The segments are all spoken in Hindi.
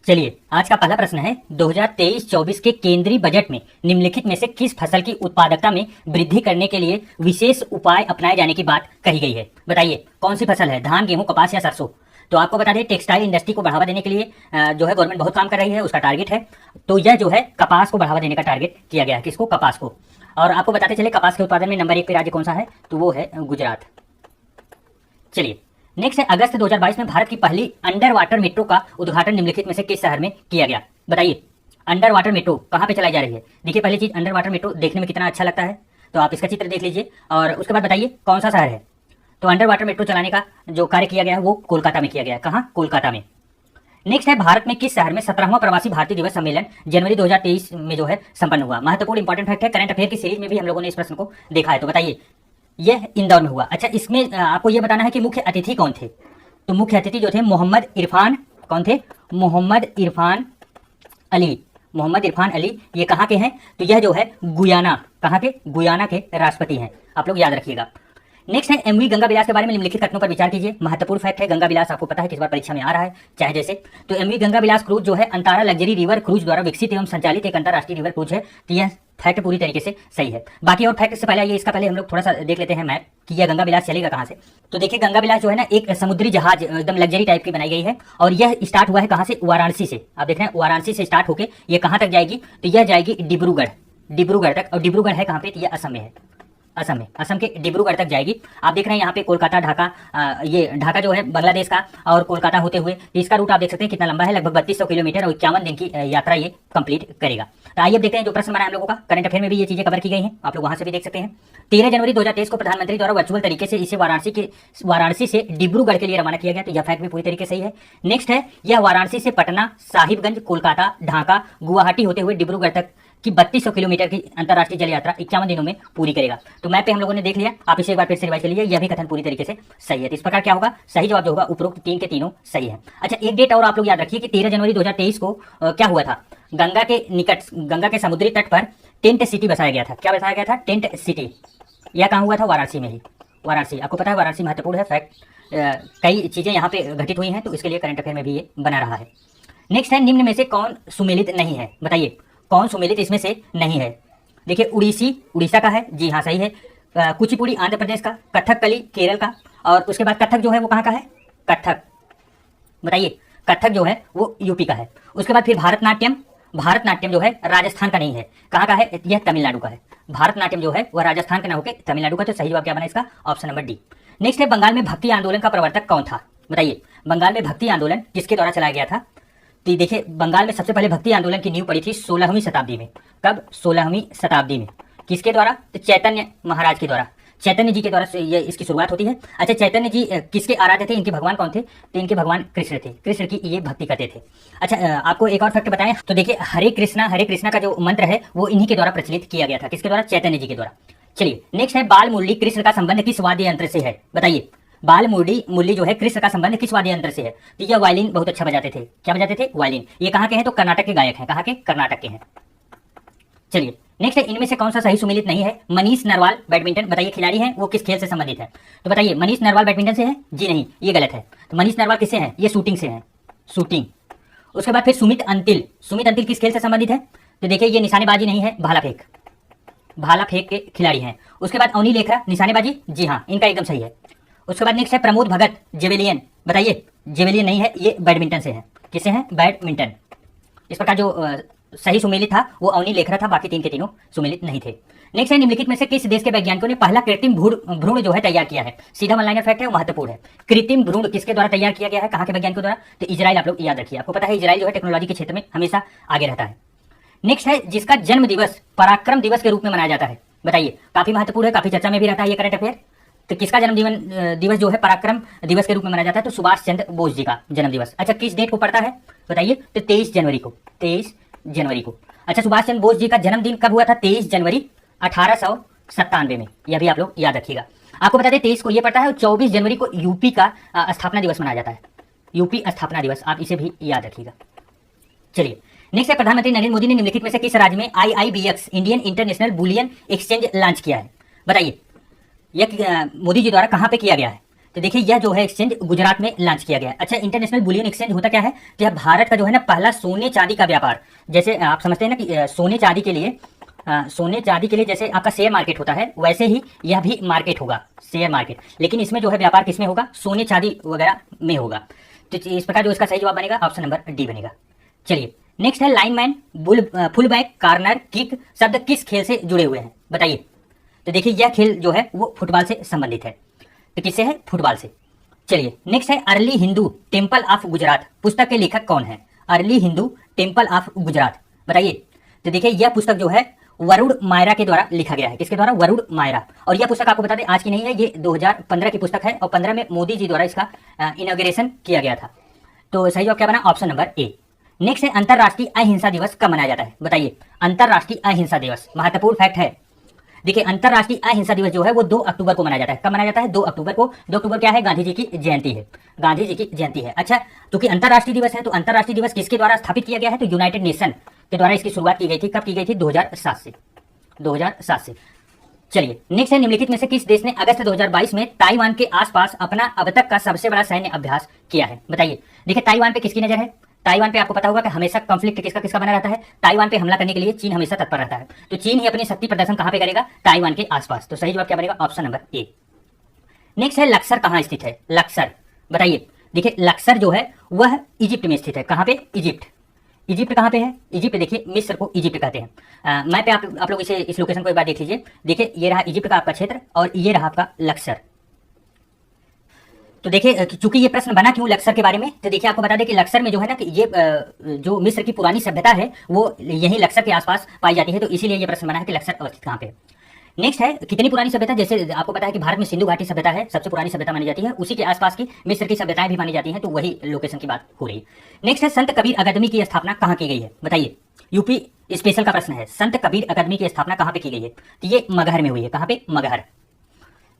चलिए आज का पहला प्रश्न है 2023-24 के केंद्रीय बजट में निम्नलिखित में से किस फसल की उत्पादकता में वृद्धि करने के लिए विशेष उपाय अपनाए जाने की बात कही गई है। बताइए कौन सी फसल है, धान, गेहूं, कपास या सरसों। तो आपको बता दें टेक्सटाइल इंडस्ट्री को बढ़ावा देने के लिए जो है गवर्नमेंट बहुत काम कर रही है, उसका टारगेट है। तो यह जो है कपास को बढ़ावा देने का टारगेट किया गया है। किसको? कपास को। और आपको बताते चले कपास के उत्पादन में नंबर 1 पे राज्य कौन सा है, तो वो है गुजरात। चलिए नेक्स्ट है अगस्त 2022 में भारत की पहली अंडर वाटर मेट्रो का उद्घाटन निम्नलिखित में से किस शहर में किया गया। बताइए अंडर वाटर मेट्रो कहाँ पे चलाई जा रही है। देखिए पहली चीज अंडर वाटर मेट्रो देखने में कितना अच्छा लगता है, तो आप इसका चित्र देख लीजिए और उसके बाद बताइए कौन सा शहर है। तो अंडर वाटर मेट्रो चलाने का जो कार्य किया गया है वो कोलकाता में किया गया है। कहाँ? कोलकाता में। नेक्स्ट है भारत में किस शहर में 17वां प्रवासी भारतीय दिवस सम्मेलन जनवरी 2023 में जो है संपन्न हुआ। महत्वपूर्ण इंपॉर्टेंट फैक्ट है, करंट अफेयर की सीरीज में भी हम लोगों ने इस प्रश्न को देखा है। तो बताइए यह इंदौर में हुआ। अच्छा इसमें आपको यह बताना है कि मुख्य अतिथि कौन थे। तो मुख्य अतिथि जो थे मोहम्मद इरफान, कौन थे? मोहम्मद इरफान अली। मोहम्मद इरफान अली ये कहाँ के हैं? तो यह जो है गुयाना, कहाँ के? गुयाना के राष्ट्रपति हैं। आप लोग याद रखिएगा। नेक्स्ट है एमवी गंगा विलास के बारे में निम्नलिखित कथनों पर विचार कीजिए। महत्वपूर्ण फैक्ट है, गंगा विलास आपको पता है किस बार परीक्षा में आ रहा है चाहे जैसे। तो एमवी गंगा विलास क्रूज जो है अंतरा लग्जरी रिवर क्रूज द्वारा विकसित एवं संचालित एक अंतरराष्ट्रीय रिवर क्रूज है। तो यह फैक्ट पूरी तरीके से सही है। बाकी और फैक्ट से पहले इसका पहले हम लोग थोड़ा सा देख लेते हैं मैप कि यह गंगा विलास चलेगा कहाँ से। तो देखिए गंगा विलास जो है ना एक समुद्री जहाज एकदम लग्जरी टाइप की बनाई गई है और यह स्टार्ट हुआ है कहाँ से? वाराणसी से। आप देख रहे हैं वाराणसी से स्टार्ट होकर ये कहाँ तक जाएगी? तो यह जाएगी डिब्रूगढ़ तक। और डिब्रूगढ़ है कहाँ पे? तो यह असम में है। असम में, असम के डिब्रूगढ़ तक जाएगी। आप देख रहे हैं यहाँ पे कोलकाता, ढाका, ये ढाका जो है बांग्लादेश का और कोलकाता होते हुए इसका रूट आप देख सकते हैं कितना लंबा है, लगभग 3200 किलोमीटर और 51 दिन की यात्रा ये कंप्लीट करेगा। तो आइए देखते हैं जो प्रश्न बना है हम लोगों का। करंट अफेयर में भी ये चीजें कवर की गई हैं, आप लोग वहां से भी देख सकते हैं। 13 जनवरी 2023 को प्रधानमंत्री द्वारा वर्चुअल तरीके से इसे वाराणसी से डिब्रूगढ़ के लिए रवाना किया गया। तो यह फैक्ट भी पूरी तरीके सही है। नेक्स्ट है यह वाराणसी से पटना, साहिबगंज, कोलकाता, ढाका, गुवाहाटी होते हुए डिब्रूगढ़ तक कि 3200 किलोमीटर की अंतरराष्ट्रीय जल यात्रा 51 दिनों में पूरी करेगा। तो मैप पे हम लोगों ने देख लिया, आप इसे एक बार फिर से रिवाइज कर लीजिए। यह भी कथन पूरी तरीके से सही है। तो इस प्रकार क्या होगा? सही जवाब जो होगा उपरोक्त 3 के तीनों सही है। अच्छा एक डेट और आप लोग याद रखिए कि 13 जनवरी 2023 को क्या हुआ था? गंगा के निकट, गंगा के समुद्री तट पर टेंट सिटी बसाया गया था। क्या बसाया गया था? Tent city. यह कहाँ हुआ था? वाराणसी में ही। वाराणसी आपको पता है वाराणसी महत्वपूर्ण है फैक्ट, कई चीजें यहाँ पे घटित हुई हैं तो इसके लिए करंट अफेयर में भी ये बना रहा है। नेक्स्ट है निम्न में से कौन सुमेलित नहीं है। बताइए कौन सुमेलित इसमें से नहीं है। देखिए उड़ीसा का है, जी हाँ सही है। कुचिपुड़ी आंध्र प्रदेश का, कथकली केरल का और उसके बाद कथक जो है वो कहाँ का है? कथक। बताइए कथक जो है वो यूपी का है। उसके बाद फिर भारतनाट्यम जो है राजस्थान का नहीं है, कहाँ का है? यह तमिलनाडु का है। भारतनाट्यम जो है वह राजस्थान का ना होकर तमिलनाडु का। तो सही जवाब क्या बना इसका? Option number D. नेक्स्ट है बंगाल में भक्ति आंदोलन का प्रवर्तक कौन था। बताइए बंगाल में भक्ति आंदोलन किसके द्वारा चलाया गया था। तो देखिए बंगाल में सबसे पहले भक्ति आंदोलन की नींव पड़ी थी 16वीं शताब्दी में। कब? 16वीं शताब्दी में। किसके द्वारा? तो चैतन्य महाराज के द्वारा, चैतन्य जी के द्वारा से ये इसकी शुरुआत होती है। अच्छा चैतन्य जी किसके आराध्य थे? इनके भगवान कौन थे? तो इनके भगवान कृष्ण थे, कृष्ण की ये भक्ति करते थे। अच्छा आपको एक और फैक्ट बताएं तो देखिए हरे कृष्णा का जो मंत्र है वो इन्हीं के द्वारा प्रचलित किया गया था। किसके द्वारा? चैतन्य जी के द्वारा। चलिए नेक्स्ट है बाल मुरली कृष्ण का संबंध किस वाद्य यंत्र से है। बताइए बाल मुरली जो है कृष्ण का संबंध किस वाद्य यंत्र से है। तो यह वायलिन बहुत अच्छा बजाते थे। क्या बजाते थे? वायलिन। ये कहाँ के हैं? तो कर्नाटक के गायक हैं। कहाँ के? कर्नाटक के हैं। चलिए नेक्स्ट है इनमें से कौन सा सही सुमेलित नहीं है। मनीष नरवाल बैडमिंटन, बताइए खिलाड़ी हैं वो किस खेल से संबंधित है। तो बताइए मनीष नरवाल बैडमिंटन से है? जी नहीं, ये गलत है। तो मनीष नरवाल किससे हैं? ये शूटिंग से हैं, शूटिंग। उसके बाद फिर सुमित अंतिल किस खेल से संबंधित है। तो देखिए ये निशानेबाजी नहीं है, भाला फेंक के खिलाड़ी हैं। उसके बाद अवनी लेखरा निशानेबाजी, जी हाँ इनका एकदम सही है। उसके बाद नेक्स्ट है प्रमोद भगत जेवेलियन, बताइए जेवेलियन नहीं है, ये बैडमिंटन से है। किससे हैं? बैडमिंटन। इस प्रकार जो सही सुमेलित था वो अवनी लेखरा था, बाकी 3 के तीनों सुमेलित नहीं थे। नेक्स्ट है निम्नलिखित में से किस देश के वैज्ञानिकों ने पहला कृत्रिम भ्रूण जो है तैयार किया है। सीधा वन लाइनर फैक्ट है, वो महत्वपूर्ण है। कृत्रिम भ्रूण किसके द्वारा तैयार किया गया है, कहाँ के वैज्ञानिकों द्वारा? तो इजराइल। आप लोग याद रखिए, आपको पता है इजराइल जो है टेक्नोलॉजी के क्षेत्र में हमेशा आगे रहता है। नेक्स्ट है जिसका जन्म दिवस पराक्रम दिवस के रूप में मनाया जाता है। बताइए काफी महत्वपूर्ण है, काफी चर्चा में भी रहता है ये करंट अफेयर। तो किसका जन्म दिवस जो है पराक्रम दिवस के रूप में मनाया जाता है? तो सुभाष चंद्र बोस जी का जन्म दिवस। अच्छा किस डेट को पड़ता है? बताइए। तो 23 जनवरी को, 23 जनवरी को। अच्छा सुभाष चंद्र बोस जी का जन्मदिन कब हुआ था? 23 जनवरी 1897 में। यह भी आप लोग याद रखिएगा। आपको बता दें 23 को यह पड़ता है और 24 जनवरी को यूपी का स्थापना दिवस मनाया जाता है। यूपी स्थापना दिवस, आप इसे भी याद रखिएगा। चलिए नेक्स्ट है प्रधानमंत्री नरेंद्र मोदी ने निम्नलिखित में से किस राज्य में IIBX Indian international bullion exchange launch किया है। बताइए यह मोदी जी द्वारा कहाँ पे किया गया है। तो देखिए यह जो है एक्सचेंज गुजरात में लॉन्च किया गया है। अच्छा, इंटरनेशनल बुलियन एक्सचेंज होता क्या है? तो यह भारत का जो है ना पहला सोने चांदी का व्यापार, जैसे आप समझते हैं ना कि सोने चांदी के लिए जैसे आपका शेयर मार्केट होता है, वैसे ही यह भी मार्केट होगा, शेयर मार्केट। लेकिन इसमें जो है व्यापार किसमें होगा? सोने चांदी वगैरह में होगा। तो इस प्रकार जो इसका सही जवाब बनेगा ऑप्शन नंबर डी बनेगा। चलिए नेक्स्ट है lineman, full back, corner, kick शब्द किस खेल से जुड़े हुए हैं? बताइए। तो देखिए यह खेल जो है वो फुटबॉल से संबंधित है। तो किससे है? फुटबॉल से। चलिए नेक्स्ट है early Hindu temple of Gujarat, पुस्तक के लेखक कौन है? Early Hindu temple of Gujarat, बताइए। तो देखिए यह पुस्तक जो है वरुण मायरा के द्वारा लिखा गया है। किसके द्वारा? वरुण मायरा। और यह पुस्तक आपको बता दें आज की नहीं है, ये 2015 की पुस्तक है और 15 में मोदी जी द्वारा इसका इनॉग्रेशन किया गया था। तो सही जवाब क्या बना? Option number A. नेक्स्ट है अंतरराष्ट्रीय अहिंसा दिवस कब मनाया जाता है? बताइए। अंतरराष्ट्रीय अहिंसा दिवस महत्वपूर्ण फैक्ट है। देखिए अंतरराष्ट्रीय अहिंसा दिवस जो है वो 2 अक्टूबर को मनाया जाता है। कब मनाया जाता है? 2 अक्टूबर को। 2 अक्टूबर क्या है? गांधी जी की जयंती है। गांधी जी की जयंती है। अच्छा, क्योंकि अंतरराष्ट्रीय दिवस है तो अंतरराष्ट्रीय दिवस किसके द्वारा स्थापित किया गया है? तो यूनाइटेड नेशन के द्वारा इसकी शुरुआत की गई थी। कब की गई थी? 2007 से। 2007 से। चलिए नेक्स्ट है निम्नलिखित में से किस देश ने अगस्त 2022 में ताइवान के आसपास अपना अब तक का सबसे बड़ा सैन्य अभ्यास किया है? बताइए। देखिए ताइवान पे किसकी नजर है? ताइवान पे आपको पता होगा कि हमेशा कॉन्फ्लिक्ट किसका किसका बना रहता है? ताइवान पे हमला करने के लिए चीन हमेशा तत्पर रहता है। तो चीन ही अपनी शक्ति प्रदर्शन कहां पे करेगा? ताइवान के आसपास। तो सही जवाब क्या बनेगा? Option number A. नेक्स्ट है लक्सर कहां स्थित है? लक्सर, बताइए। देखिए लक्सर जो है वह इजिप्ट में स्थित है। कहां पे? इजिप्ट। इजिप्ट कहाँ पे है? इजिप्ट देखिए मिस्र को इजिप्ट कहते हैं। मैप पे आप लोग इस लोकेशन को एक बार देख लीजिए। देखिए ये रहा इजिप्ट का आपका क्षेत्र और ये रहा आपका लक्सर। तो देखिए चूंकि ये प्रश्न बना क्यों लक्सर के बारे में, तो देखिए आपको बता दें कि लक्सर में जो है ना कि ये जो मिस्र की पुरानी सभ्यता है वो यही लक्सर के आसपास पाई जाती है, तो इसीलिए ये प्रश्न बना है कि लक्सर अवस्थित कहाँ पे है। नेक्स्ट है कितनी पुरानी सभ्यता? जैसे आपको पता है कि भारत में सिंधु घाटी सभ्यता है, सबसे पुरानी सभ्यता मानी जाती है, उसी के आसपास की मिस्र की सभ्यताएं भी मानी जाती हैं, तो वही लोकेशन की बात हो रही है। नेक्स्ट है संत कबीर अकादमी की स्थापना कहाँ की गई है? बताइए। यूपी स्पेशल का प्रश्न है, संत कबीर अकादमी की स्थापना कहाँ पे की गई है? तो ये मगहर में हुई है। कहाँ पे? मगहर।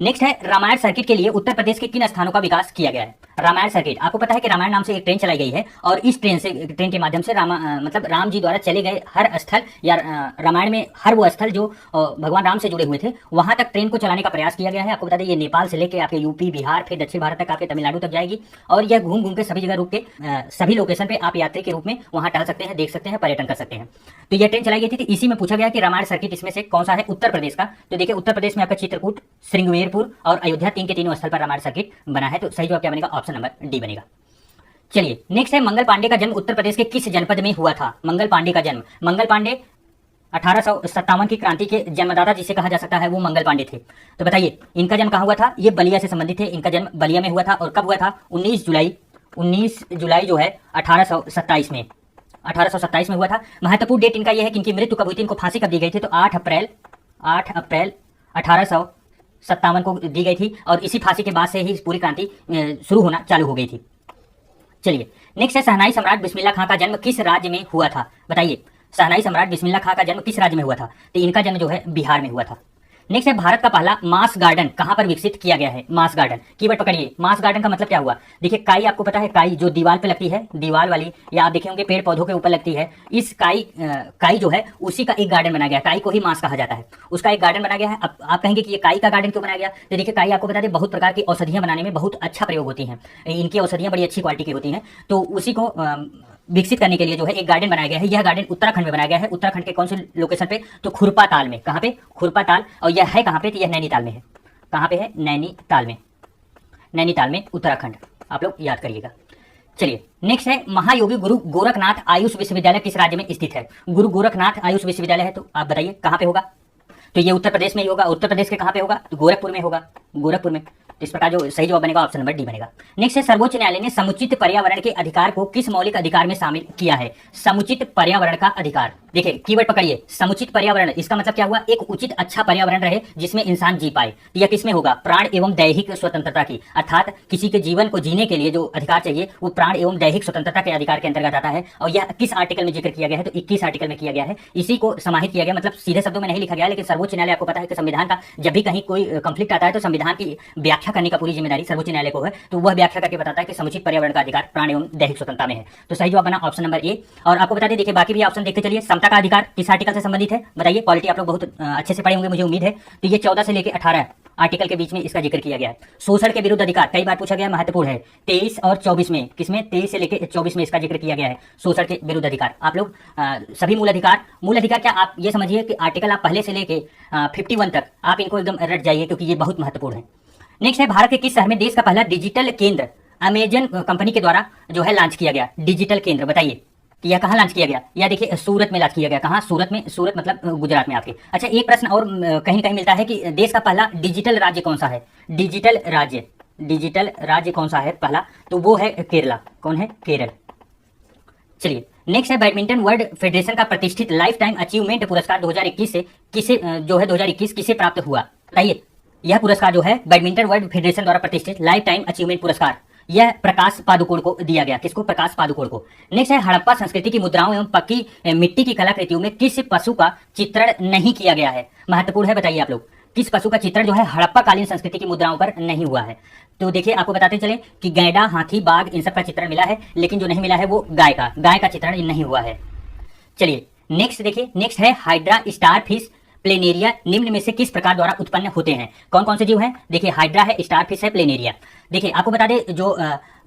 नेक्स्ट है रामायण सर्किट के लिए उत्तर प्रदेश के किन स्थानों का विकास किया गया है? रामायण सर्किट, आपको पता है कि रामायण नाम से एक ट्रेन चलाई गई है और इस ट्रेन के माध्यम से मतलब राम जी द्वारा चले गए हर स्थल या रामायण में हर वो स्थल जो भगवान राम से जुड़े हुए थे वहां तक ट्रेन को चलाने का प्रयास किया गया है। आपको बता दें ये नेपाल से लेकर आपके यूपी, बिहार, फिर दक्षिण भारत तक, आपके तमिलनाडु तक जाएगी और यह घूम घूम के सभी जगह रुक के सभी लोकेशन पे आप यात्री के रूप में वहां टहल सकते हैं, देख सकते हैं, पर्यटन कर सकते हैं। तो यह ट्रेन चलाई गई थी। इसी में पूछा गया कि रामायण सर्किट इसमें से कौन सा है? उत्तर प्रदेश का। तो देखिए उत्तर प्रदेश में आपका चित्रकूट, श्रृंगवेरपुर और अयोध्या, 3 के 3 स्थल पर रामायण सर्किट बना है। तो सही जवाब क्या बनेगा? ऑप्शन नंबर डी बनेगा। चलिए नेक्स्ट है मंगल पांडे का जन्म उत्तर प्रदेश के किस जनपद में हुआ था? मंगल पांडे का जन्म, मंगल पांडे 1857 की क्रांति के जन्मदाता जिसे कहा जा सकता है वो मंगल पांडे थे। तो बताइए इनका जन्म कहाँ हुआ था? ये बलिया से संबंधित है। इनका जन्म बलिया में हुआ था और कब हुआ था? 19 जुलाई जो है 1827 में, 1827 में हुआ था। महत्वपूर्ण डेट इनका यह है कि इनकी मृत्यु कब हुई थी, इनको फांसी कब दी गई थी? तो 8 अप्रैल 1857 को दी गई थी और इसी फांसी के बाद से ही पूरी क्रांति शुरू होना चालू हो गई थी। चलिए नेक्स्ट है शहनाई सम्राट बिस्मिल्लाह खां का जन्म किस राज्य में हुआ था? बताइए। शहनाई सम्राट बिस्मिल्लाह खां का जन्म किस राज्य में हुआ था? तो इनका जन्म जो है बिहार में हुआ था। नेक्स्ट है भारत का पहला मास गार्डन कहां पर विकसित किया गया है? मास गार्डन, कीवर्ड पकड़िए। मास गार्डन का मतलब क्या हुआ? देखिए काई, आपको पता है काई जो दीवार पे लगती है, दीवार वाली, या आप देखे होंगे पेड़ पौधों के ऊपर लगती है, इस काई जो है उसी का एक गार्डन बनाया गया। काई को ही मास कहा जाता है, उसका एक गार्डन बनाया गया है। अब आप कहेंगे कि ये काई का गार्डन क्यों बनाया गया? तो देखिए काई आपको बता दें बहुत प्रकार की औषधियां बनाने में बहुत अच्छा प्रयोग होती हैं, इनकी औषधियां बड़ी अच्छी क्वालिटी की होती हैं, तो उसी को विकसित करने के लिए जो है एक गार्डन बनाया गया है। यह गार्डन उत्तराखंड में बनाया गया है। उत्तराखंड के कौन से लोकेशन पे? तो खुरपाताल में। कहाँ पे? खुरपाताल। और यह है कहाँ पे? तो यह नैनीताल में है। कहाँ पे है? नैनीताल में। नैनीताल में उत्तराखंड, आप लोग याद करिएगा। चलिए नेक्स्ट है महायोगी गुरु गोरखनाथ आयुष विश्वविद्यालय किस राज्य में स्थित है? गुरु गोरखनाथ आयुष विश्वविद्यालय है, तो आप बताइए कहाँ पे होगा? तो ये उत्तर प्रदेश में ही होगा। उत्तर प्रदेश के कहाँ पे होगा? तो गोरखपुर में होगा, गोरखपुर में। तो इस प्रकार जो सही जवाब बनेगा ऑप्शन नंबर डी बनेगा। नेक्स्ट है सर्वोच्च न्यायालय ने समुचित पर्यावरण के अधिकार को किस मौलिक अधिकार में शामिल किया है? समुचित पर्यावरण का अधिकार, देखिए कीवर्ड पकड़िए, समुचित पर्यावरण, इसका मतलब क्या हुआ? एक उचित अच्छा पर्यावरण रहे जिसमें इंसान जी पाए। तो यह किसमें होगा? प्राण एवं दैहिक स्वतंत्रता की, अर्थात किसी के जीवन को जीने के लिए जो अधिकार चाहिए वो प्राण एवं दैहिक स्वतंत्रता के अधिकार के अंतर्गत आता है। और यह किस आर्टिकल में जिक्र किया गया है? तो 21 आर्टिकल में किया गया है। इसी को समाहित किया गया, मतलब सीधे शब्दों में नहीं लिखा गया, लेकिन सर्वोच्च न्यायालय आपको पता है कि संविधान का जब भी कहीं कोई कंफ्लिक्ट आता है तो संविधान की व्याख्या करने का पूरी जिम्मेदारी सर्वोच्च न्यायालय को है। तो वह व्याख्या करके बताता है कि समुचित पर्यावरण का अधिकार प्राण एवं दैहिक स्वतंत्रता में है। तो सही जवाब बना ऑप्शन नंबर ए। और आपको बता दें, देखिए बाकी भी ऑप्शन देखते चलिए। समता का अधिकार किस आर्टिकल से संबंधित है? बताइए। पॉलिटी आप लोग बहुत अच्छे से पढ़े होंगे मुझे उम्मीद है। तो ये 14 से लेकर 18 आर्टिकल के बीच में इसका जिक्र किया गया है। शोषण के विरुद्ध अधिकार कई बार पूछा गया, महत्वपूर्ण है। 23 और 24 में, किसमें 23 से लेकर 24 में इसका जिक्र किया गया है, शोषण के विरुद्ध अधिकार। आप लोग सभी मूल अधिकार क्या आप ये समझिए कि आर्टिकल आप पहले से लेके 51 तक आप इनको एकदम रट जाइए, क्योंकि ये बहुत महत्वपूर्ण है। नेक्स्ट है, भारत के किस शहर में देश का पहला डिजिटल केंद्र अमेजन कंपनी के द्वारा जो है लॉन्च किया गया? डिजिटल केंद्र बताइए कि यह कहाँ लॉन्च किया गया? या देखिए सूरत में लॉन्च किया गया। कहाँ? सूरत में। सूरत मतलब गुजरात में आपके। अच्छा, एक प्रश्न और कहीं कहीं मिलता है कि देश का पहला डिजिटल राज्य कौन सा है? डिजिटल राज्य कौन सा है पहला? तो वो है केरला। कौन है? केरल। चलिए, नेक्स्ट है, बैडमिंटन वर्ल्ड फेडरेशन का प्रतिष्ठित लाइफ टाइम अचीवमेंट पुरस्कार 2021 से किसे जो है 2021 किसे प्राप्त हुआ? बताइए। यह पुरस्कार जो है बैडमिंटन वर्ल्ड फेडरेशन द्वारा प्रतिष्ठित लाइफ टाइम अचीवमेंट पुरस्कार, यह प्रकाश पादुकोण को दिया गया। किसको? प्रकाश पादुकोण को। नेक्स्ट है, हड़प्पा संस्कृति की मुद्राओं एवं पक्की मिट्टी की कलाकृतियों में किस पशु का चित्रण नहीं किया गया है? महत्वपूर्ण है, बताइए आप लोग। किस पशु का चित्रण जो है हड़प्पा कालीन संस्कृति की मुद्राओं पर नहीं हुआ है? तो देखिए, आपको बताते चले कि गैंडा, हाथी, बाघ, इन सब का चित्रण मिला है, लेकिन जो नहीं मिला है वो गाय का चित्रण नहीं हुआ है। चलिए नेक्स्ट देखिए, नेक्स्ट है, हाइड्रा, स्टार फिश, प्लेनेरिया निम्न में से किस प्रकार द्वारा उत्पन्न होते हैं? कौन कौन से जीव हैं? देखिए, हाइड्रा है, स्टार फिश है, प्लेनेरिया। देखिए, आपको बता दें, जो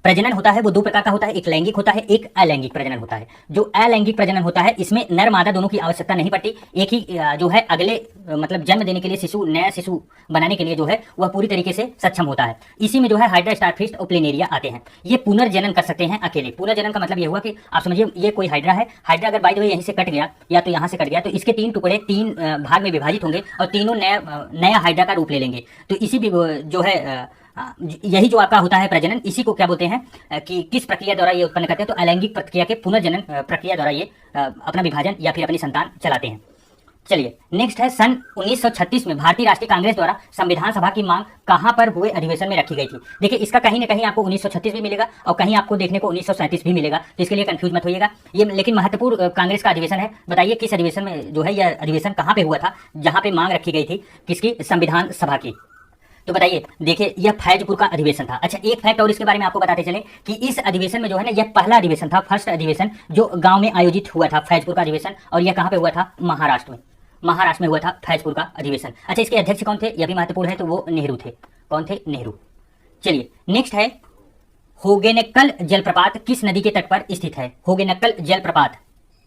प्रजनन होता है वो दो प्रकार का होता है, एक लैंगिक होता है, एक अलैंगिक प्रजनन होता है। जो अलैंगिक प्रजनन होता है, इसमें नर मादा दोनों की आवश्यकता नहीं पड़ती। एक ही जो है अगले मतलब जन्म देने के लिए नया शिशु बनाने के लिए जो है वह पूरी तरीके से सक्षम होता है। इसी में जो है हाइड्रा, स्टारफिश और प्लेनेरिया आते हैं। ये पुनर्जनन कर सकते हैं अकेले। पुनर्जनन का मतलब ये हुआ कि आप समझिए, ये कोई हाइड्रा है। हाइड्रा अगर बाय द वे यहीं से कट गया या तो यहाँ से कट गया, तो इसके 3 टुकड़े 3 भाग में विभाजित होंगे और तीनों नया हाइड्रा का रूप ले लेंगे। तो इसी भी जो है यही जो आपका होता है प्रजनन, इसी को क्या बोलते हैं कि किस प्रक्रिया द्वारा ये उत्पन्न करते हैं? तो अलैंगिक प्रक्रिया के पुनर्जनन प्रक्रिया द्वारा ये अपना विभाजन या फिर अपनी संतान चलाते हैं। चलिए नेक्स्ट है, सन 1936 में भारतीय राष्ट्रीय कांग्रेस द्वारा संविधान सभा की मांग कहां पर हुए अधिवेशन में रखी गई थी? देखिए, इसका कहीं ना कहीं आपको 1936 भी मिलेगा और कहीं आपको देखने को 1937 भी मिलेगा, तो इसके लिए कंफ्यूज मत होइएगा। ये लेकिन महत्वपूर्ण कांग्रेस का अधिवेशन है। बताइए किस अधिवेशन में जो है यह अधिवेशन कहां पे हुआ था, जहां पे मांग रखी गई थी किसकी? संविधान सभा की। तो बताइए, देखिए यह फैजपुर का अधिवेशन था। अच्छा, एक फैक्ट और इसके बारे में आपको बताते चले कि इस अधिवेशन में जो है ना, यह पहला अधिवेशन था, फर्स्ट अधिवेशन जो गांव में आयोजित हुआ था, फैजपुर का अधिवेशन। और यह कहां पे हुआ था? महाराष्ट्र में हुआ था फैजपुर का अधिवेशन। अच्छा, इसके अध्यक्ष कौन थे? यह भी महत्वपूर्ण है, तो वो नेहरू थे। कौन थे? नेहरू। चलिए नेक्स्ट है, होगेनक्कल जलप्रपात किस नदी के तट पर स्थित है? होगेनक्कल जलप्रपात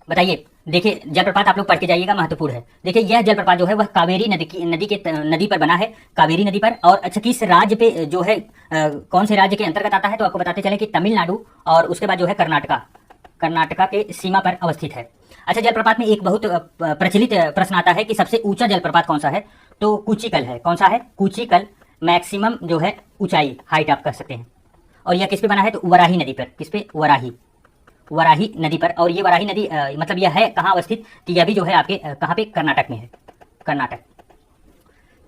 बताइए। देखिए, जलप्रपात आप लोग पढ़ के जाइएगा, महत्वपूर्ण है। देखिए, यह जलप्रपात जो है वह कावेरी नदी पर बना है, कावेरी नदी पर। और अच्छा, किस राज्य पे जो है कौन से राज्य के अंतर्गत आता है? तो आपको बताते चले कि तमिलनाडु और उसके बाद जो है कर्नाटका के सीमा पर अवस्थित है। अच्छा, जलप्रपात में एक बहुत प्रचलित प्रश्न आता है कि सबसे ऊंचा जलप्रपात कौन सा है? तो कुचिकल है। कौन सा है? कुचिकल। मैक्सिमम जो है ऊंचाई, हाइट आप कह सकते हैं। और यह किस पे बना है? तो वराही नदी पर। किस पे? वराही नदी पर। और ये वराही नदी मतलब यह है कहाँ अवस्थित? तो यह भी जो है आपके कहाँ पे? कर्नाटक में है, कर्नाटक।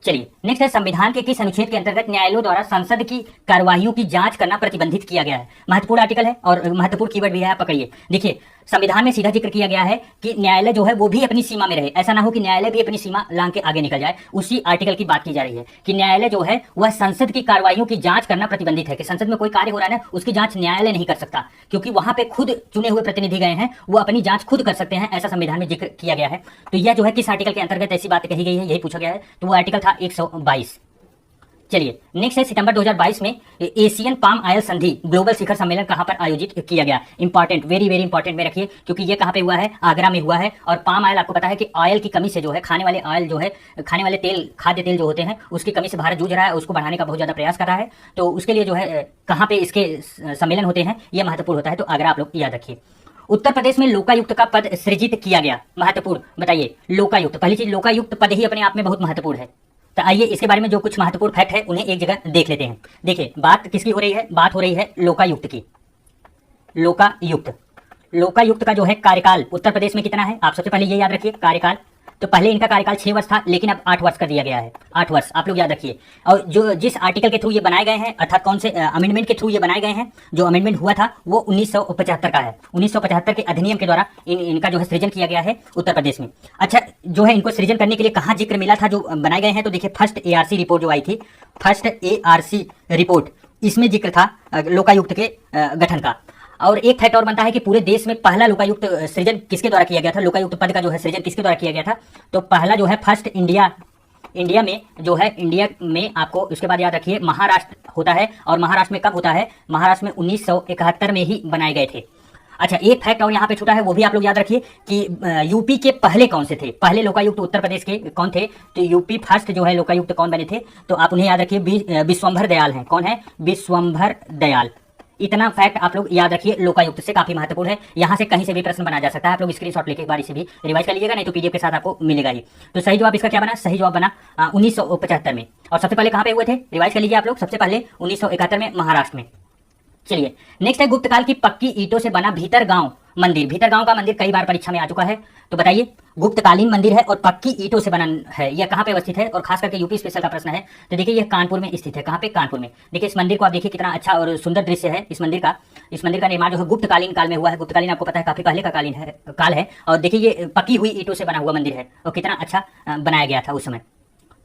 चलिए नेक्स्ट है, संविधान के किस अनुच्छेद के अंतर्गत न्यायालयों द्वारा संसद की कार्यवाहियों की जांच करना प्रतिबंधित किया गया है? महत्वपूर्ण आर्टिकल है और महत्वपूर्ण कीवर्ड भी है, आप पकड़िए। देखिए, संविधान में सीधा जिक्र किया गया है कि न्यायालय जो है वो भी अपनी सीमा में रहे। ऐसा ना हो कि न्यायालय भी अपनी सीमा लांग के आगे निकल जाए। उसी आर्टिकल की बात की जा रही है कि न्यायालय जो है वह संसद की कार्यवाहियों की जांच करना प्रतिबंधित है। कि संसद में कोई कार्य हो रहा है ना, उसकी जांच न्यायालय नहीं कर सकता, क्योंकि वहां पे खुद चुने हुए प्रतिनिधि गए हैं, वो अपनी जांच खुद कर सकते हैं, ऐसा संविधान में जिक्र किया गया है। तो यह जो है किस आर्टिकल के अंतर्गत ऐसी बात कही गई है, यही पूछा गया है। तो वो आर्टिकल था 122। चलिए नेक्स्ट है, सितंबर 2022 में एशियन पाम ऑयल संधि ग्लोबल शिखर सम्मेलन कहां पर आयोजित किया गया? इंपॉर्टेंट, वेरी वेरी इंपॉर्टेंट में रखिए, क्योंकि ये कहां पे हुआ है? आगरा में हुआ है। और पाम ऑयल आपको पता है कि ऑयल की कमी से जो है, खाने वाले ऑयल जो है, खाने वाले तेल, खाद्य तेल जो होते हैं, उसकी कमी से भारत जूझ रहा है, उसको बढ़ाने का बहुत ज्यादा प्रयास कर रहा है। तो उसके लिए जो है कहाँ पे इसके सम्मेलन होते हैं, यह महत्वपूर्ण होता है। तो आगरा आप लोग याद रखिए। उत्तर प्रदेश में लोकायुक्त का पद सृजित किया गया। महत्वपूर्ण बताइए। लोकायुक्त, पहली चीज लोकायुक्त पद ही अपने आप में बहुत महत्वपूर्ण है। तो आइए इसके बारे में जो कुछ महत्वपूर्ण फैक्ट है उन्हें एक जगह देख लेते हैं। देखिए, बात किसकी हो रही है? बात हो रही है लोकायुक्त की। लोकायुक्त का जो है कार्यकाल उत्तर प्रदेश में कितना है? आप सबसे पहले ये याद रखिए, कार्यकाल। तो पहले इनका कार्यकाल 6 वर्ष था, लेकिन अब 8 वर्ष कर दिया गया है। 8 वर्ष आप लोग याद रखिए। और जो जिस आर्टिकल के थ्रू ये बनाए गए हैं, अर्थात कौन से अमेंडमेंट के थ्रू ये बनाए गए हैं, जो अमेंडमेंट हुआ था वो 1975 का है। 1975 के अधिनियम के द्वारा इनका जो है सृजन किया गया है उत्तर प्रदेश में। अच्छा, जो है इनको सृजन करने के लिए कहाँ जिक्र मिला था जो बनाए गए हैं? तो देखिए, फर्स्ट ARC रिपोर्ट जो आई थी, फर्स्ट ARC रिपोर्ट, इसमें जिक्र था लोकायुक्त के गठन का। और एक फैक्ट और बनता है कि पूरे देश में पहला लोकायुक्त सृजन किसके द्वारा किया गया था? लोकायुक्त पद का जो है सृजन किसके द्वारा किया गया था? तो पहला जो है फर्स्ट इंडिया इंडिया में जो है, इंडिया में आपको उसके बाद याद रखिए महाराष्ट्र होता है, और महाराष्ट्र में कब होता है, महाराष्ट्र में 1971 में ही बनाए गए थे। अच्छा, एक फैक्ट और यहाँ पे छूटा है, वो भी आप लोग याद रखिए कि यूपी के पहले कौन से थे, पहले लोकायुक्त उत्तर प्रदेश के कौन थे, तो यूपी फर्स्ट जो है लोकायुक्त कौन बने थे, तो आप उन्हें याद रखिए, विश्वंभर दयाल हैं। कौन है? विश्वंभर दयाल। इतना फैक्ट आप लोग याद रखिए, लोकायुक्त से काफी महत्वपूर्ण है। यहाँ से कहीं से भी प्रश्न बना जा सकता है, आप लोग स्क्रीनशॉट लेके एक बार इसे भी रिवाइज कर लीजिएगा, नहीं तो पीडीएफ के साथ आपको मिलेगा ही। तो सही जवाब इसका क्या बना? सही जवाब बना 1975 में। और सबसे पहले कहाँ पे हुए थे, रिवाइज कर लीजिए आप लोग, सबसे पहले 1971 में महाराष्ट्र में। चलिए नेक्स्ट है, गुप्त काल की पक्की ईंटों से बना भीतरगांव मंदिर। भीतरगांव का मंदिर कई बार परीक्षा में आ चुका है, तो बताइए, गुप्तकालीन मंदिर है और पक्की ईंटों से बना है, यह कहाँ पे अवस्थित है, और खास करके यूपी स्पेशल का प्रश्न है। तो देखिए, यह कानपुर में स्थित है। कहाँ पे? कानपुर में। देखिए इस मंदिर को आप देखिए, कितना अच्छा और सुंदर दृश्य है इस मंदिर का। इस मंदिर का निर्माण जो है गुप्तकालीन काल में हुआ है। गुप्तकालीन आपको पता है काफी पहले का काल है। और देखिए ये पक्की हुई ईंटों से बना हुआ मंदिर है, और कितना अच्छा बनाया गया था उस समय।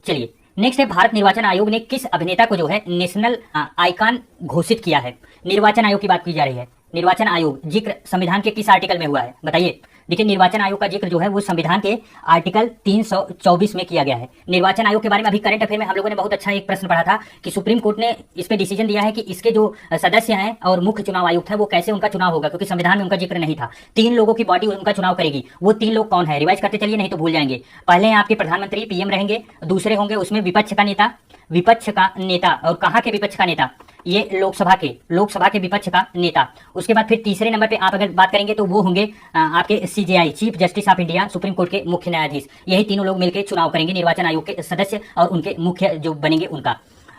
चलिए नेक्स्ट है, भारत निर्वाचन आयोग ने किस अभिनेता को जो है नेशनल आइकॉन घोषित किया है? निर्वाचन आयोग की बात की जा रही है। निर्वाचन आयोग जिक्र संविधान के किस आर्टिकल में हुआ है, बताइए। देखिए निर्वाचन आयोग का जिक्र जो है वो संविधान के आर्टिकल 324 में किया गया है। निर्वाचन आयोग के बारे में अभी करंट अफेयर में हम लोगों ने बहुत अच्छा एक प्रश्न पढ़ा था कि सुप्रीम कोर्ट ने इस पे डिसीजन दिया है कि इसके जो सदस्य हैं और मुख्य चुनाव आयुक्त है वो कैसे उनका चुनाव होगा, क्योंकि संविधान में उनका जिक्र नहीं था। 3 लोगों की बॉडी उनका चुनाव करेगी। वो 3 लोग कौन है? रिवाइज करते चलिए, नहीं तो भूल जाएंगे। पहले हैं आपके प्रधानमंत्री, पीएम रहेंगे। दूसरे होंगे उसमें विपक्ष का नेता, और कहाँ के विपक्ष का नेता? ये लोकसभा के विपक्ष का नेता। उसके बाद फिर तीसरे नंबर पे आप अगर बात करेंगे तो वो होंगे आपके CJI, chief justice of India, supreme court के मुख्य न्यायाधीश। यही तीनों लोग मिलकर चुनाव करेंगे निर्वाचन आयोग के सदस्य और उनके मुख्य जो बनेंगे उनका।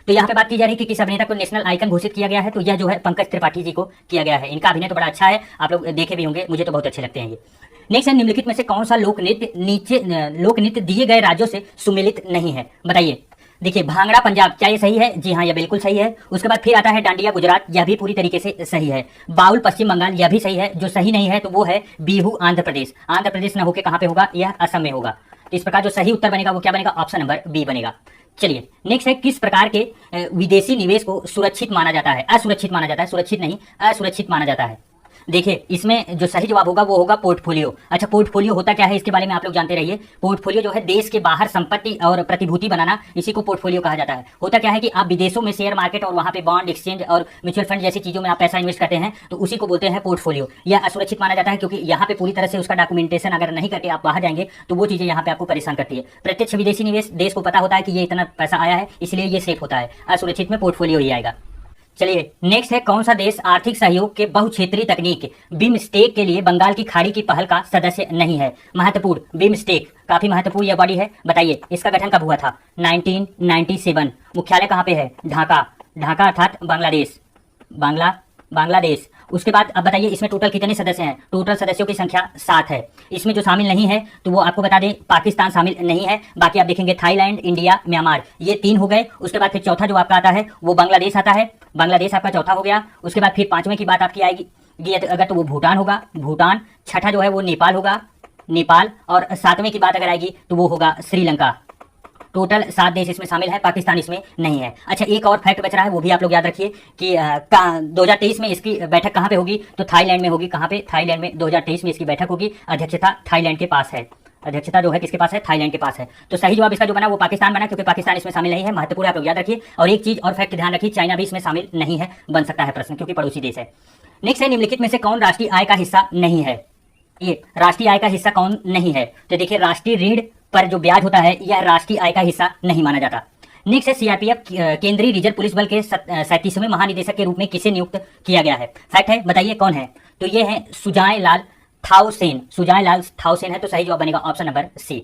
तो यहाँ पे बात की जा रही है कि किस अभिनेता को नेशनल आइकन घोषित किया गया है, तो यह जो है पंकज त्रिपाठी जी को किया गया है। इनका अभिनय तो बड़ा अच्छा है, आप लोग देखे भी होंगे, मुझे तो बहुत अच्छे लगते हैं ये। नेक्स्ट है, निम्नलिखित में से कौन सा लोक नृत्य दिए गए राज्यों से सुमेलित नहीं है, बताइए। देखिए भांगड़ा पंजाब, क्या ये सही है? जी हाँ, यह बिल्कुल सही है। उसके बाद फिर आता है डांडिया गुजरात, यह भी पूरी तरीके से सही है। बाउल पश्चिम बंगाल, यह भी सही है। जो सही नहीं है तो वो है बिहू आंध्र प्रदेश। आंध्र प्रदेश न होकर कहाँ पे होगा? यह असम में होगा। तो इस प्रकार जो सही उत्तर बनेगा वो क्या बनेगा? ऑप्शन नंबर बी बनेगा। चलिए नेक्स्ट है, किस प्रकार के विदेशी निवेश को सुरक्षित माना जाता है? असुरक्षित माना जाता है, सुरक्षित नहीं, असुरक्षित माना जाता है। देखिए इसमें जो सही जवाब होगा वो होगा पोर्टफोलियो। अच्छा, पोर्टफोलियो होता क्या है इसके बारे में आप लोग जानते रहिए। पोर्टफोलियो जो है देश के बाहर संपत्ति और प्रतिभूति बनाना, इसी को पोर्टफोलियो कहा जाता है। होता क्या है कि आप विदेशों में शेयर मार्केट और वहां पे बॉन्ड एक्सचेंज और म्यूचुअल फंड जैसी चीजों में आप पैसा इन्वेस्ट करते हैं, तो उसी को बोलते हैं पोर्टफोलियो। यह असुरक्षित माना जाता है क्योंकि यहाँ पे पूरी तरह से उसका डॉक्यूमेंटेशन अगर नहीं करके आप बाहर जाएंगे तो वो चीजें यहाँ पे आपको परेशान करती है। प्रत्यक्ष विदेशी निवेश देश को पता होता है कि ये इतना पैसा आया है, इसलिए ये सेफ होता है। असुरक्षित में पोर्टफोलियो ही आएगा। चलिए नेक्स्ट है, कौन सा देश आर्थिक सहयोग के बहुक्षेत्रीय तकनीक बिमस्टेक के लिए बंगाल की खाड़ी की पहल का सदस्य नहीं है? महत्वपूर्ण, बिमस्टेक काफी महत्वपूर्ण यह बॉडी है, बताइए इसका गठन कब हुआ था? 1997। मुख्यालय कहाँ पे है? ढाका अर्थात बांग्लादेश। उसके बाद अब बताइए इसमें टोटल कितने सदस्य हैं? टोटल सदस्यों की संख्या 7 है। इसमें जो शामिल नहीं है तो वो आपको बता दें, पाकिस्तान शामिल नहीं है। बाकी आप देखेंगे थाईलैंड, इंडिया, म्यांमार, ये 3 हो गए। उसके बाद फिर चौथा जो आपका आता है वो बांग्लादेश आता है। बांग्लादेश आपका चौथा हो गया। उसके बाद फिर 5वें की बात आपकी आएगी अगर तो वो भूटान होगा, भूटान। छठा जो है वो नेपाल होगा, नेपाल। और 7वें की बात अगर आएगी तो वो होगा श्रीलंका। टोटल 7 देश इसमें शामिल है, पाकिस्तान इसमें नहीं है। अच्छा, एक और फैक्ट बच रहा है, वो भी आप लोग याद रखिए कि 2023 में इसकी बैठक कहाँ पे होगी? तो थाईलैंड में होगी। कहाँ पे? थाईलैंड में 2023 में इसकी बैठक होगी। अध्यक्षता थाईलैंड के पास है। अध्यक्षता जो है किसके पास है? थाईलैंड के पास है। तो सही जवाब इसका जो बना वो पाकिस्तान बना, क्योंकि पाकिस्तान इसमें शामिल नहीं है। महत्वपूर्ण आप लोग याद रखिए। और एक चीज और फैक्ट ध्यान रखिए, चाइना भी इसमें शामिल नहीं है। बन सकता है प्रश्न, क्योंकि पड़ोसी देश है। नेक्स्ट है, निम्नलिखित में से कौन राष्ट्रीय आय का हिस्सा नहीं है? ये राष्ट्रीय आय का हिस्सा कौन नहीं है? तो देखिए राष्ट्रीय ऋण पर जो ब्याज होता है यह राष्ट्रीय आय का हिस्सा नहीं माना जाता। नेक्स्ट है, सीआरपीएफ केंद्रीय रिजर्व पुलिस बल के 37वें महानिदेशक के रूप में किसे नियुक्त किया गया है? फैक्ट है, बताइए कौन है? तो ये है सुजाय लाल थाउसेन है। तो सही जवाब बनेगा ऑप्शन नंबर सी।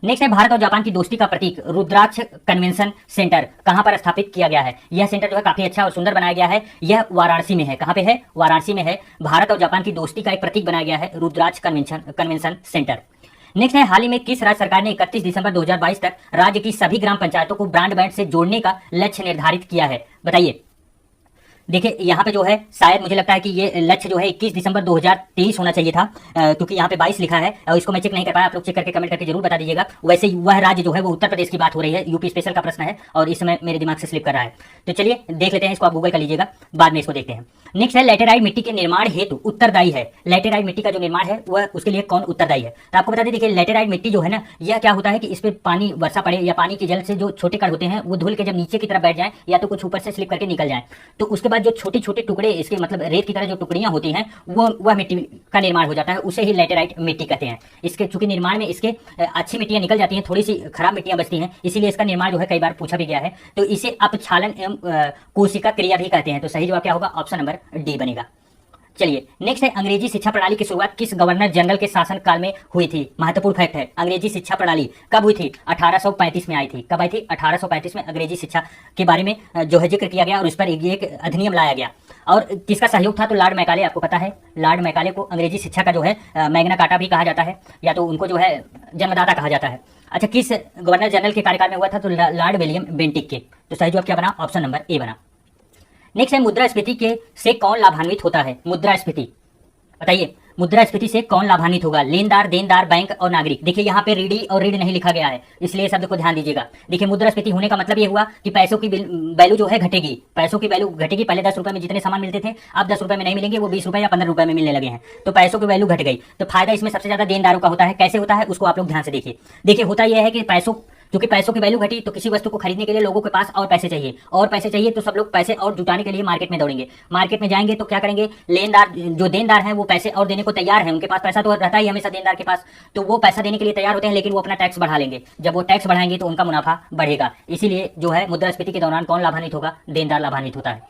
नेक्स्ट है, भारत और जापान की दोस्ती का प्रतीक रुद्राक्ष कन्वेंशन सेंटर कहां पर स्थापित किया गया है? यह सेंटर जो है काफी अच्छा और सुंदर बनाया गया है। यह वाराणसी में है। कहां पे है? वाराणसी में है। भारत और जापान की दोस्ती का एक प्रतीक बनाया गया है रुद्राक्ष कन्वेंशन सेंटर। नेक्स्ट है, हाल ही में किस राज्य सरकार ने 31 दिसंबर 2022 तक राज्य की सभी ग्राम पंचायतों को ब्रॉडबैंड से जोड़ने का लक्ष्य निर्धारित किया है? बताइए। देखिए यहाँ पे जो है शायद मुझे लगता है कि ये लक्ष्य जो है 21 दिसंबर 2023 होना चाहिए था, क्योंकि यहाँ पे 22 लिखा है और इसको मैं चेक नहीं कर पाया। आप लोग चेक करके कमेंट करके जरूर बता दीजिएगा। वैसे वह राज्य जो है वो उत्तर प्रदेश की बात हो रही है, यूपी स्पेशल का प्रश्न है और इस समय मेरे दिमाग से स्लिप कर रहा है। तो चलिए देख लेते हैं, इसको आप गूगल कर लीजिएगा, बाद में इसको देखते हैं। नेक्स्ट है लैटेराइट मिट्टी के निर्माण हेतु उत्तरदायी है। लैटेराइट मिट्टी का जो निर्माण है वह उसके लिए कौन उत्तरदायी है? तो आपको बता दें, देखिए लैटेराइट मिट्टी जो है ना, यह क्या होता है कि इस पे पानी वर्षा पड़े या पानी के जल से जो छोटे कण होते हैं वो धुल के जब नीचे की तरफ बैठ जाए या तो कुछ ऊपर से स्लिप करके निकल जाए, तो उसके बाद जो छोटे छोटे टुकड़े इसके मतलब रेत की तरह जो टुकड़ियां होती हैं वह मिट्टी का निर्माण हो जाता है, उसे ही लैटेराइट मिट्टी कहते हैं। इसके चूंकि निर्माण में इसके अच्छी मिट्टियां निकल जाती हैं, थोड़ी सी खराब मिट्टियां बचती हैं, इसीलिए इसका निर्माण जो है कई बार पूछा भी गया है। तो इसे अपक्षालन एवं कोशिका क्रिया भी कहते हैं। तो सही जवाब क्या होगा? ऑप्शन नंबर डी बनेगा। चलिए नेक्स्ट है अंग्रेजी शिक्षा प्रणाली की शुरुआत किस गवर्नर जनरल के शासन काल में हुई थी? महत्वपूर्ण फैक्ट है, अंग्रेजी शिक्षा प्रणाली कब हुई थी? 1835 में आई थी। कब आई थी? 1835 में अंग्रेजी शिक्षा के बारे में जो है जिक्र किया गया और उस पर एक अधिनियम लाया गया। और किसका सहयोग था? तो लॉर्ड मैकाले, आपको पता है लॉर्ड मैकाले को अंग्रेजी शिक्षा का जो है मैग्ना कार्टा भी कहा जाता है, या तो उनको जो है जन्मदाता कहा जाता है। अच्छा, किस गवर्नर जनरल के कार्यकाल में हुआ था? तो लॉर्ड विलियम बेंटिक के। तो सही जवाब क्या बना? ऑप्शन नंबर ए बना। नेक्स्ट है मुद्रास्फीति के से कौन लाभान्वित होता है? मुद्रास्फीति बताइए, मुद्रास्फीति से कौन लाभान्वित होगा? लेनदार, देनदार, बैंक और नागरिक। देखिए यहाँ पे रीडी और रीड नहीं लिखा गया है, इसलिए शब्द को ध्यान दीजिएगा। देखिए मुद्रास्फीति होने का मतलब ये हुआ कि पैसों की वैल्यू जो है घटेगी, पैसों की वैल्यू घटेगी। पहले 10 रुपए में जितने सामान मिलते थे अब 10 रुपए में नहीं मिलेंगे, वो 20 रुपए या 15 रुपए में मिलने लगे हैं, तो पैसों की वैल्यू घट गई। तो फायदा इसमें सबसे ज्यादा देनदारों का होता है। कैसे होता है उसको आप लोग ध्यान से देखिए। देखिए होता यह है कि क्योंकि पैसों की वैल्यू घटी तो किसी वस्तु को खरीदने के लिए लोगों के पास और पैसे चाहिए, और पैसे चाहिए तो सब लोग पैसे और जुटाने के लिए मार्केट में दौड़ेंगे। मार्केट में जाएंगे तो क्या करेंगे? लेनदार जो देनदार हैं वो पैसे और देने को तैयार हैं, उनके पास पैसा तो रहता ही हमेशा देनदार के पास, तो वो पैसा देने के लिए तैयार होते हैं, लेकिन वो अपना टैक्स बढ़ा लेंगे। जब वो टैक्स बढ़ाएंगे तो उनका मुनाफा बढ़ेगा। इसीलिए जो है मुद्रास्फीति के दौरान कौन लाभान्वित होगा? देनदार लाभान्वित होता है।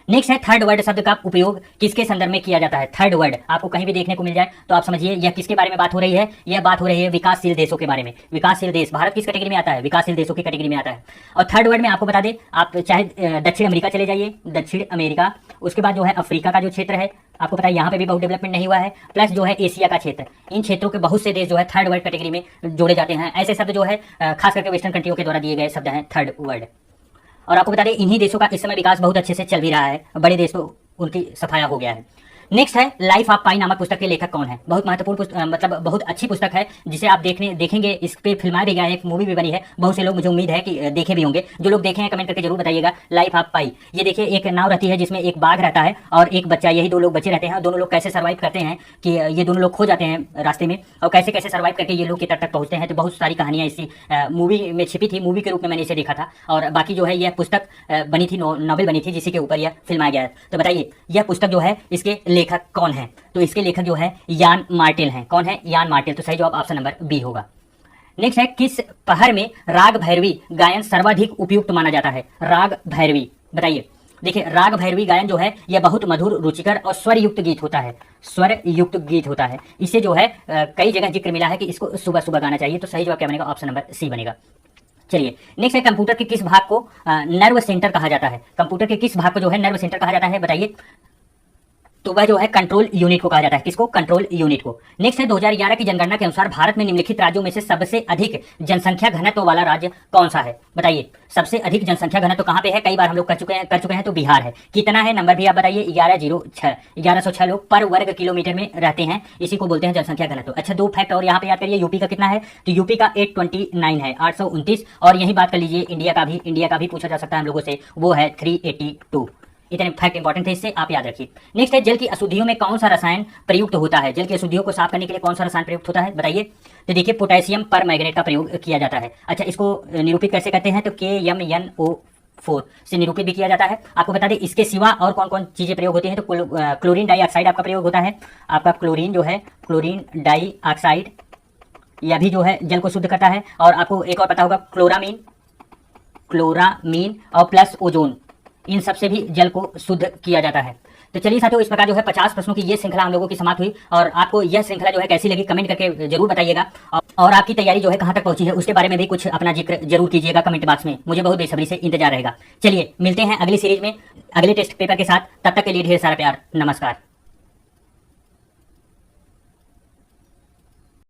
नेक्स्ट है थर्ड वर्ल्ड शब्द का उपयोग किसके संदर्भ में किया जाता है? थर्ड वर्ल्ड आपको कहीं भी देखने को मिल जाए तो आप समझिए यह किसके बारे में बात हो रही है? यह बात हो रही है विकासशील देशों के बारे में। विकासशील देश, भारत किस कैटेगरी में आता है? विकासशील देशों की कैटेगरी में आता है। और थर्ड वर्ल्ड में आपको बता दें, आप चाहे दक्षिण अमेरिका चले जाइए, दक्षिण अमेरिका, उसके बाद जो है अफ्रीका का जो क्षेत्र है, आपको पता है यहाँ पे भी बहुत डेवलपमेंट नहीं हुआ है, प्लस जो है एशिया का क्षेत्र, इन क्षेत्रों के बहुत से देश जो है थर्ड वर्ल्ड कैटेगरी में जोड़े जाते हैं। ऐसे शब्द जो है खास करके वेस्टर्न कंट्रियों के द्वारा दिए गए शब्द हैं थर्ड वर्ल्ड। और आपको बता दें इन्हीं देशों का इस समय विकास बहुत अच्छे से चल भी रहा है, बड़े देश तो उनकी सफाया हो गया है। नेक्स्ट है लाइफ ऑफ पाई नामक पुस्तक के लेखक कौन है? बहुत महत्वपूर्ण मतलब बहुत अच्छी पुस्तक है, जिसे आप देखेंगे। इस पे फिल्माया भी गया है, एक मूवी भी बनी है। बहुत से लोग मुझे उम्मीद है कि देखे भी होंगे। जो लोग देखे हैं कमेंट करके जरूर बताइएगा। लाइफ ऑफ पाई, ये देखिए एक नाव रहती है जिसमें एक बाघ रहता है और एक बच्चा, यही दो लोग बचे रहते हैं। दोनों लोग कैसे सर्वाइव करते हैं कि ये दोनों लोग खो जाते हैं रास्ते में, और कैसे कैसे सर्वाइव करके ये लोग के तट तक पहुंचते हैं। तो बहुत सारी कहानियां इसी मूवी में छिपी थी, मूवी के रूप में मैंने इसे देखा था। और बाकी जो है यह पुस्तक बनी थी, नॉवेल बनी थी, जिसी के ऊपर यह फिल्माया गया है। तो बताइए यह पुस्तक जो है इसके लेखक कौन है? तो इसके लेखक जो है यान मार्टेल हैं। कौन है? यान मार्टेल। तो सही जवाब ऑप्शन नंबर बी होगा। नेक्स्ट है किस पहर में राग भैरवी गायन सर्वाधिक उपयुक्त माना जाता है? राग भैरवी बताइए। देखिए राग भैरवी गायन जो है यह बहुत मधुर, रुचिकर और स्वर युक्त गीत होता है। स्वर युक्त गीत होता है। इसे जो है कई जगह जिक्र मिला है कि इसको सुबह सुबह गाना चाहिए। तो सही जवाब क्या बनेगा? ऑप्शन नंबर सी बनेगा। चलिए नेक्स्ट है कंप्यूटर के किस भाग को नर्व सेंटर कहा जाता है? कंप्यूटर के किस भाग को जो है नर्व सेंटर कहा जाता है? बताइए। तो वह जो है कंट्रोल यूनिट को कहा जाता है। किसको? कंट्रोल यूनिट को। नेक्स्ट है 2011 की जनगणना के अनुसार भारत में निम्नलिखित राज्यों में से सबसे अधिक जनसंख्या घनत्व वाला राज्य कौन सा है? बताइए सबसे अधिक जनसंख्या घनत्व कहाँ पे है? कई बार हम लोग कर चुके हैं तो बिहार है। कितना है नंबर भी आप बताइए? 1106 लोग पर वर्ग किलोमीटर में रहते हैं, इसी को बोलते हैं जनसंख्या घनत्व। अच्छा दो फैक्ट और यहाँ पे याद करिए, यूपी का कितना है? तो यूपी का 829 है, 829। और यही बात कर लीजिए इंडिया का भी पूछा जा सकता है हम लोगों से, वो है 382। इतने फैक्ट इंपॉर्टेंट थे, इससे आप याद रखिए। नेक्स्ट है जल की अशुद्धियों में कौन सा रसायन प्रयुक्त होता है? जल की अशुद्धियों को साफ करने के लिए कौन सा रसायन प्रयुक्त होता है? बताइए। तो देखिए पोटेशियम परमैंगनेट का प्रयोग किया जाता है। अच्छा इसको निरूपित कैसे करते हैं? तो KMnO4 से निरूपित भी किया जाता है। आपको बता दें इसके सिवा और कौन कौन चीजें प्रयोग होती हैं? तो क्लोरीन डाइऑक्साइड आपका प्रयोग होता है। आपका क्लोरीन जो है क्लोरीन डाइऑक्साइड, यह भी जो है जल को शुद्ध करता है। और आपको एक और पता होगा क्लोरामीन और प्लस ओजोन, इन सब से भी जल को शुद्ध किया जाता है। तो चलिए साथियों इस प्रकार जो है 50 प्रश्नों की ये श्रृंखला हम लोगों की समाप्त हुई। और आपको यह श्रृंखला जो है कैसी लगी कमेंट करके जरूर बताइएगा। और आपकी तैयारी जो है कहाँ तक पहुंची है उसके बारे में भी कुछ अपना जिक्र जरूर कीजिएगा कमेंट बॉक्स में, मुझे बहुत बेसब्री से इंतजार रहेगा। चलिए मिलते हैं अगली सीरीज में अगले टेस्ट पेपर के साथ, तब तक के लिए ढेर सारा प्यार, नमस्कार।